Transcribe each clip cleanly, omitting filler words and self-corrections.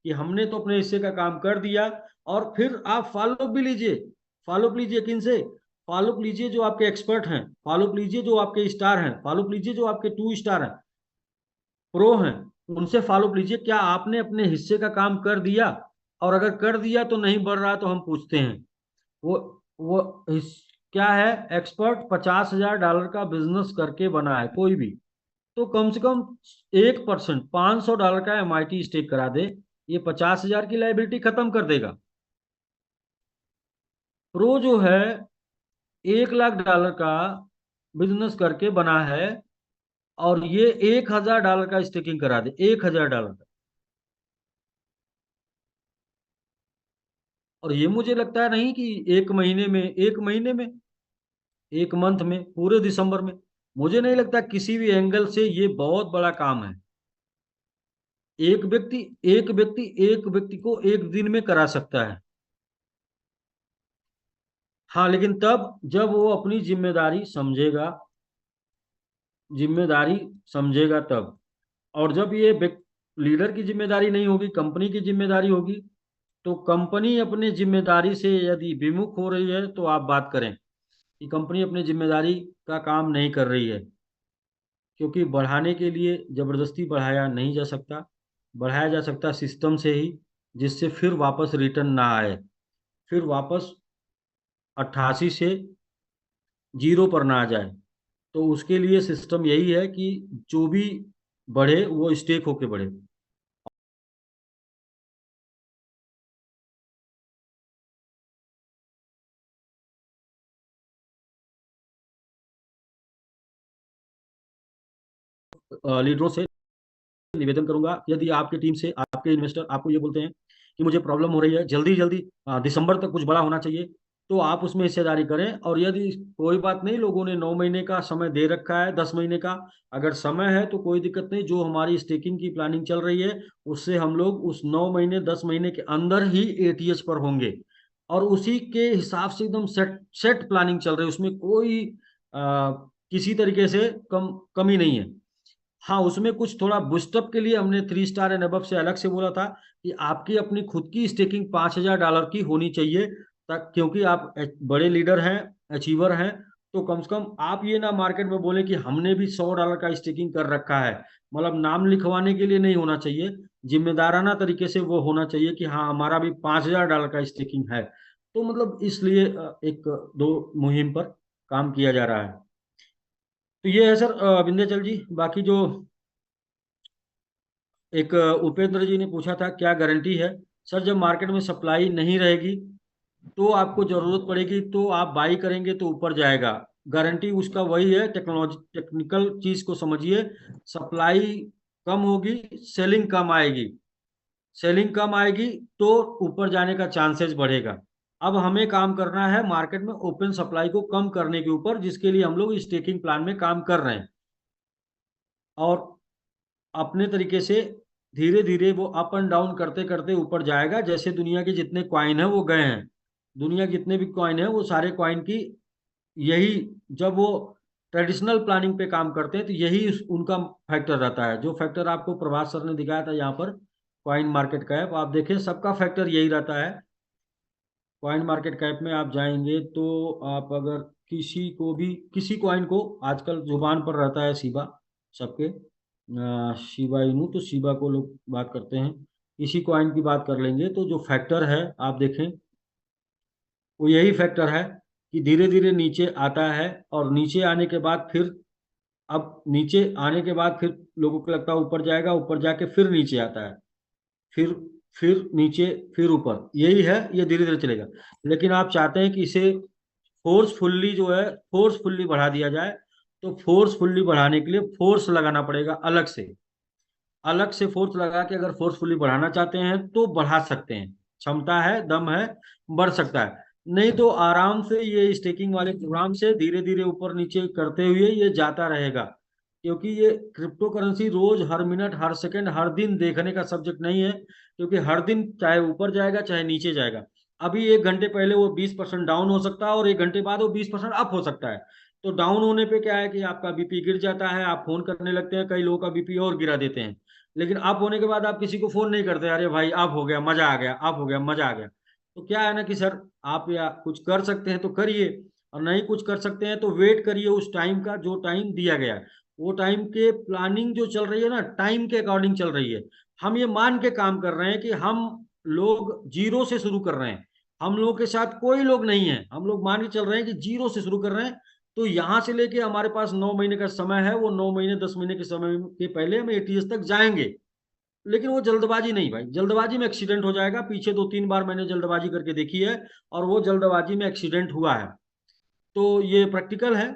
कि हमने तो अपने हिस्से का काम कर दिया, और फिर आप फॉलो भी लीजिए। फॉलो लीजिए किन से? फॉलो लीजिए जो आपके एक्सपर्ट हैं, फॉलो लीजिए जो आपके स्टार हैं, फॉलो लीजिए जो आपके टू स्टार हैं, प्रो हैं, उनसे फॉलो लीजिए। क्या आपने अपने हिस्से का काम कर दिया? और अगर कर दिया तो नहीं बढ़ रहा तो हम पूछते हैं। वो वो क्या है, एक्सपर्ट $50,000 का बिजनेस करके बना है कोई भी, तो कम से कम 1%, $500 का एमआईटी स्टेक करा दे, ये 50,000 की लाइबिलिटी खत्म कर देगा। प्रो जो है $1 लाख का बिजनेस करके बना है, और ये $1,000 का स्टेकिंग करा दे, $1,000 का। और ये मुझे लगता है नहीं कि एक महीने में, एक महीने में, एक मंथ में, पूरे दिसंबर में, मुझे नहीं लगता किसी भी एंगल से ये बहुत बड़ा काम है। एक व्यक्ति एक व्यक्ति को एक दिन में करा सकता है। हाँ, लेकिन तब जब वो अपनी जिम्मेदारी समझेगा, जिम्मेदारी समझेगा तब। और जब ये लीडर की जिम्मेदारी नहीं होगी, कंपनी की जिम्मेदारी होगी, तो कंपनी अपने जिम्मेदारी से यदि विमुख हो रही है तो आप बात करें कि कंपनी अपनी जिम्मेदारी का काम नहीं कर रही है। क्योंकि बढ़ाने के लिए जबरदस्ती बढ़ाया नहीं जा सकता, बढ़ाया जा सकता सिस्टम से ही, जिससे फिर वापस रिटर्न ना आए, फिर वापस 88 से जीरो पर ना आ जाए। तो उसके लिए सिस्टम यही है कि जो भी बढ़े वो स्टेक होके बढ़े। लीडरों से निवेदन करूंगा, यदि आपकी टीम से आपके इन्वेस्टर आपको ये बोलते हैं कि मुझे प्रॉब्लम हो रही है, जल्दी जल्दी दिसंबर तक कुछ बड़ा होना चाहिए, तो आप उसमें हिस्सेदारी करें। और यदि कोई बात नहीं, लोगों ने 9 महीने का समय दे रखा है, 10 महीने का अगर समय है तो कोई दिक्कत नहीं। जो हमारी स्टेकिंग की प्लानिंग चल रही है उससे हम लोग उस 9 महीने 10 महीने के अंदर ही एटीएच पर होंगे, और उसी के हिसाब से एकदम सेट सेट प्लानिंग चल रही है, उसमें कोई आ, किसी तरीके से कमी नहीं है। हाँ, उसमें कुछ थोड़ा बूस्टअप के लिए हमने 3 स्टार एंड अबव से अलग से बोला था कि आपकी अपनी खुद की स्टेकिंग $5,000 की होनी चाहिए, तक क्योंकि आप बड़े लीडर हैं, अचीवर हैं। तो कम से कम आप ये ना मार्केट में बोले कि हमने भी $100 का स्टेकिंग कर रखा है। मतलब नाम लिखवाने के लिए नहीं होना चाहिए, जिम्मेदाराना तरीके से वो होना चाहिए कि हाँ हमारा भी $5,000 का स्टेकिंग है। तो मतलब इसलिए एक दो मुहिम पर काम किया जा रहा है। तो ये है सर विंध्याचल जी। बाकी जो एक उपेंद्र जी ने पूछा था क्या गारंटी है, सर जब मार्केट में सप्लाई नहीं रहेगी तो आपको जरूरत पड़ेगी तो आप बाई करेंगे तो ऊपर जाएगा। गारंटी उसका वही है, टेक्नोलॉजी टेक्निकल चीज को समझिए। सप्लाई कम होगी, सेलिंग कम आएगी, सेलिंग कम आएगी तो ऊपर जाने का चांसेस बढ़ेगा। अब हमें काम करना है मार्केट में ओपन सप्लाई को कम करने के ऊपर, जिसके लिए हम लोग स्टेकिंग प्लान में काम कर रहे हैं। और अपने तरीके से धीरे धीरे वो अप एंड डाउन करते करते ऊपर जाएगा। जैसे दुनिया के जितने कॉइन है वो गए हैं, दुनिया के जितने भी कॉइन है वो सारे कॉइन की यही, जब वो ट्रेडिशनल प्लानिंग पे काम करते हैं तो यही उनका फैक्टर रहता है। जो फैक्टर आपको प्रभात सर ने दिखाया था यहाँ पर, कॉइन मार्केट कैप, आप देखें सबका फैक्टर यही रहता है। कॉइन मार्केट कैप में आप जाएंगे तो आप अगर किसी को भी, किसी कॉइन को आजकल जुबान पर रहता है शिबा, सबके शिबा इनू, तो शिबा को लोग बात करते हैं। इसी कॉइन की बात कर लेंगे तो जो फैक्टर है आप देखें, वो यही फैक्टर है कि धीरे धीरे नीचे आता है, और नीचे आने के बाद फिर, अब नीचे आने के बाद फिर लोगों को लगता है ऊपर जाएगा, ऊपर जाके फिर नीचे आता है, फिर फिर नीचे, फिर ऊपर, यही है, ये धीरे धीरे चलेगा। लेकिन आप चाहते हैं कि इसे फोर्सफुल्ली जो है, फोर्सफुल्ली बढ़ा दिया जाए, तो फोर्सफुल्ली बढ़ाने के लिए फोर्स लगाना पड़ेगा अलग से, अलग से फोर्स लगा के अगर फोर्सफुली बढ़ाना चाहते हैं तो बढ़ा सकते हैं, क्षमता है, दम है, बढ़ सकता है। नहीं तो आराम से ये स्टेकिंग वाले प्रोग्राम से धीरे धीरे ऊपर नीचे करते हुए ये जाता रहेगा। क्योंकि ये क्रिप्टो करेंसी रोज, हर मिनट, हर सेकंड, हर दिन देखने का सब्जेक्ट नहीं है, क्योंकि हर दिन चाहे ऊपर जाएगा चाहे नीचे जाएगा। अभी 1 घंटे पहले वो 20% डाउन हो सकता है, और 1 घंटे बाद वो 20% अप हो सकता है। तो डाउन होने पे क्या है कि आपका बीपी गिर जाता है, आप फोन करने लगते हैं, कई लोगों का बीपी और गिरा देते हैं। लेकिन अप होने के बाद आप किसी को फोन नहीं करते, अरे भाई अप हो गया मजा आ गया, अप हो गया मजा आ गया। तो क्या है ना कि सर, आप या कुछ कर सकते हैं तो करिए, और नहीं कुछ कर सकते हैं तो वेट करिए उस टाइम का जो टाइम दिया गया है। वो टाइम के प्लानिंग जो चल रही है ना, टाइम के अकॉर्डिंग चल रही है। हम ये मान के काम कर रहे हैं कि हम लोग जीरो से शुरू कर रहे हैं, हम लोगों के साथ कोई लोग नहीं है, हम लोग मान के चल रहे हैं कि जीरो से शुरू कर रहे हैं। तो यहां से लेके हमारे पास 9 महीने का समय है, वो 9 महीने 10 महीने के समय के पहले हम एटीएस तक जाएंगे। लेकिन वो जल्दबाजी नहीं भाई, जल्दबाजी में एक्सीडेंट हो जाएगा। पीछे 2-3 बार मैंने जल्दबाजी करके देखी है, और वो जल्दबाजी में एक्सीडेंट हुआ है। तो ये प्रैक्टिकल है।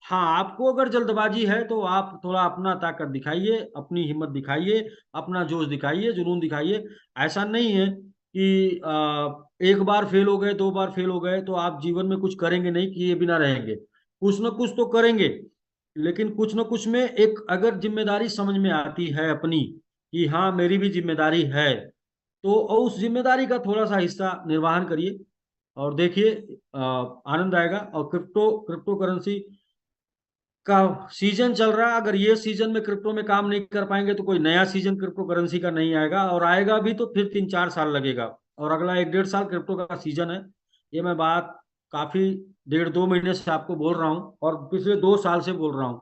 हाँ, आपको अगर जल्दबाजी है तो आप थोड़ा अपना ताकत दिखाइए, अपनी हिम्मत दिखाइए, अपना जोश दिखाइए, जुनून दिखाइए। ऐसा नहीं है कि एक बार फेल हो गए, 2 बार फेल हो गए तो आप जीवन में कुछ करेंगे नहीं, किए बिना रहेंगे। कुछ ना कुछ तो करेंगे। लेकिन कुछ ना कुछ में एक अगर जिम्मेदारी समझ में आती है अपनी, कि हाँ मेरी भी जिम्मेदारी है, तो उस जिम्मेदारी का थोड़ा सा हिस्सा निर्वहन करिए, और देखिए आनंद आएगा। और क्रिप्टो करेंसी का सीजन चल रहा है, अगर ये सीजन में क्रिप्टो में काम नहीं कर पाएंगे तो कोई नया सीजन क्रिप्टो करेंसी का नहीं आएगा, और आएगा भी तो फिर 3-4 साल लगेगा। और अगला 1-1.5 साल क्रिप्टो का सीजन है। ये मैं बात काफी 1.5-2 महीने से आपको बोल रहा हूँ, और पिछले 2 साल से बोल रहा हूँ।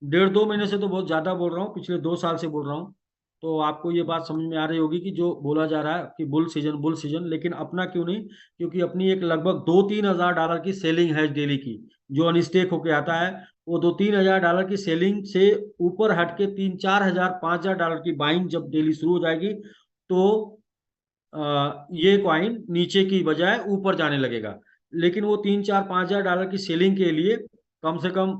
1.5-2 महीने से तो बहुत ज्यादा बोल रहा हूँ, पिछले 2 साल से बोल रहा हूँ। तो आपको ये बात समझ में आ रही होगी कि जो बोला जा रहा है कि बुल सीजन बुल सीजन, लेकिन अपना क्यों नहीं? क्योंकि अपनी एक लगभग 2-3 हज़ार डॉलर की सेलिंग है डेली की, जो अनस्टेक होके आता है। वो 2-3 हज़ार डॉलर की सेलिंग से ऊपर हट के 3-4 हज़ार 5 हज़ार डॉलर की बाइंग जब डेली शुरू हो जाएगी, तो ये कॉइन नीचे की बजाय ऊपर जाने लगेगा। लेकिन वो 3-4-5 हज़ार डॉलर की सेलिंग के लिए कम से कम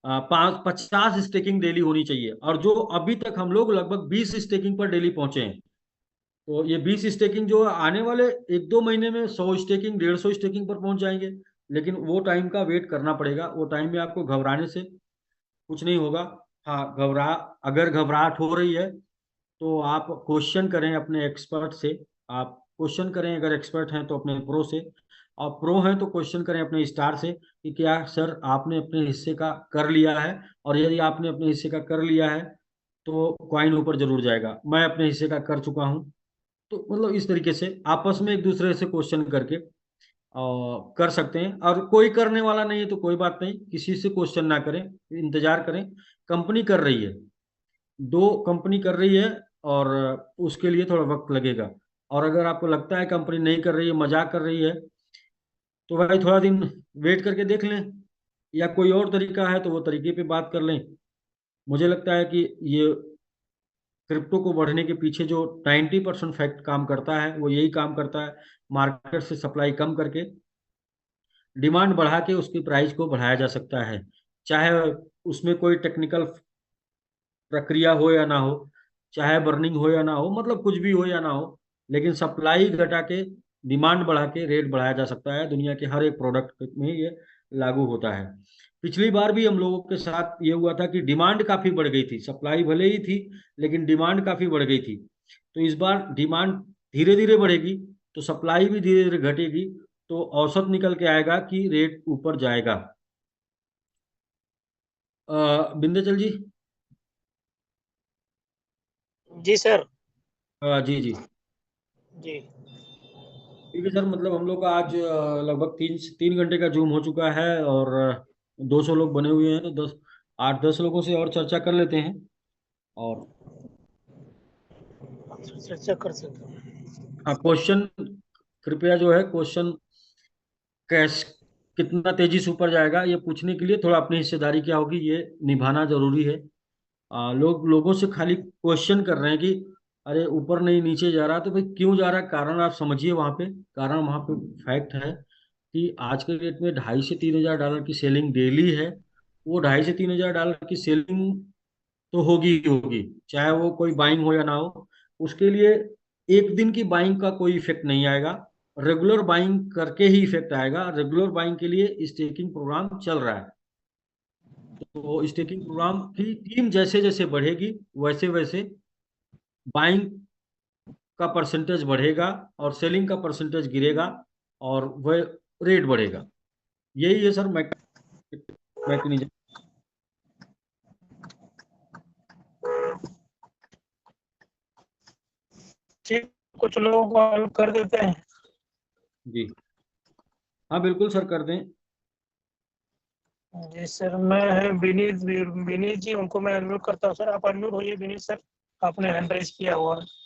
50 स्टेकिंग डेली होनी चाहिए, और जो अभी तक हम लोग लगभग 20 स्टेकिंग पर डेली पहुंचे हैं। तो ये 20 स्टेकिंग जो आने वाले 1-2 महीने में 100 स्टेकिंग 150 स्टेकिंग पर पहुंच जाएंगे। लेकिन वो टाइम का वेट करना पड़ेगा, वो टाइम में आपको घबराने से कुछ नहीं होगा। हाँ, अगर घबराहट हो रही है तो आप क्वेश्चन करें अपने एक्सपर्ट से। आप क्वेश्चन करें, अगर एक्सपर्ट हैं तो अपने प्रो से, और प्रो हैं तो क्वेश्चन करें अपने स्टार से कि क्या सर आपने अपने हिस्से का कर लिया है। और यदि आपने अपने हिस्से का कर लिया है तो कॉइन ऊपर जरूर जाएगा, मैं अपने हिस्से का कर चुका हूँ। तो मतलब इस तरीके से आपस में एक दूसरे से क्वेश्चन करके कर सकते हैं। और कोई करने वाला नहीं है तो कोई बात नहीं, किसी से क्वेश्चन ना करें, इंतजार करें। कंपनी कर रही है, दो कंपनी कर रही है, और उसके लिए थोड़ा वक्त लगेगा। और अगर आपको लगता है कंपनी नहीं कर रही है, मजाक कर रही है, तो भाई थोड़ा दिन वेट करके देख लें, या कोई और तरीका है तो वो तरीके पे बात कर लें। मुझे लगता है कि ये क्रिप्टो को बढ़ने के पीछे जो 90% फैक्ट काम करता है वो यही काम करता है, मार्केट से सप्लाई कम करके डिमांड बढ़ा के उसकी प्राइस को बढ़ाया जा सकता है। चाहे उसमें कोई टेक्निकल प्रक्रिया हो या ना हो, चाहे बर्निंग हो या ना हो, मतलब कुछ भी हो या ना हो, लेकिन सप्लाई घटा के डिमांड बढ़ा के रेट बढ़ाया जा सकता है। दुनिया के हर एक प्रोडक्ट में ये लागू होता है। पिछली बार भी हम लोगों के साथ ये हुआ था कि डिमांड काफी बढ़ गई थी, सप्लाई भले ही थी लेकिन डिमांड काफी बढ़ गई थी। तो इस बार डिमांड धीरे धीरे बढ़ेगी, तो सप्लाई भी धीरे धीरे घटेगी, तो औसत निकल के आएगा कि रेट ऊपर जाएगा। बिंदु जी। जी सर। जी जी। जी। ठीक है सर, मतलब हम लोग का आज लगभग 3 3 घंटे का जूम हो चुका है, और 200 लोग बने हुए हैं, तो 8-10 लोगों से और चर्चा कर लेते हैं। और चर्चा कर सकते हैं। हाँ, क्वेश्चन कृपया जो है क्वेश्चन, कैश कितना तेजी से ऊपर जाएगा ये पूछने के लिए थोड़ा अपनी हिस्सेदारी क्या होगी ये निभाना जरूरी है। लोगों से खाली क्वेश्चन कर रहे हैं कि अरे ऊपर नहीं नीचे जा रहा, तो भाई क्यों जा रहा है, कारण आप समझिए। वहां पे कारण, वहां पे फैक्ट है कि आज के डेट में 2.5 से 3 हज़ार डॉलर की सेलिंग डेली है। वो 2.5 से 3 हज़ार डॉलर की सेलिंग तो होगी ही होगी, चाहे वो कोई बाइंग हो या ना हो। उसके लिए एक दिन की बाइंग का कोई इफेक्ट नहीं आएगा, रेगुलर बाइंग करके ही इफेक्ट आएगा। रेगुलर बाइंग के लिए स्टेकिंग प्रोग्राम चल रहा है। तो स्टेकिंग प्रोग्राम की टीम जैसे जैसे बढ़ेगी, वैसे वैसे बाइंग का परसेंटेज बढ़ेगा, और सेलिंग का परसेंटेज गिरेगा, और वह रेट बढ़ेगा। यही है सर। मैं मैकेनिज्म। ठीक, कुछ लोगों को हेल्प कर देते हैं। जी हाँ बिल्कुल सर, कर दें। जी सर, मैं है विनीत, विनीत जी, उनको मैं अनम्यूट करता हूँ सर। आप अनम्यूट होइए विनीत सर, आपने हैंड रेज किया हुआ है।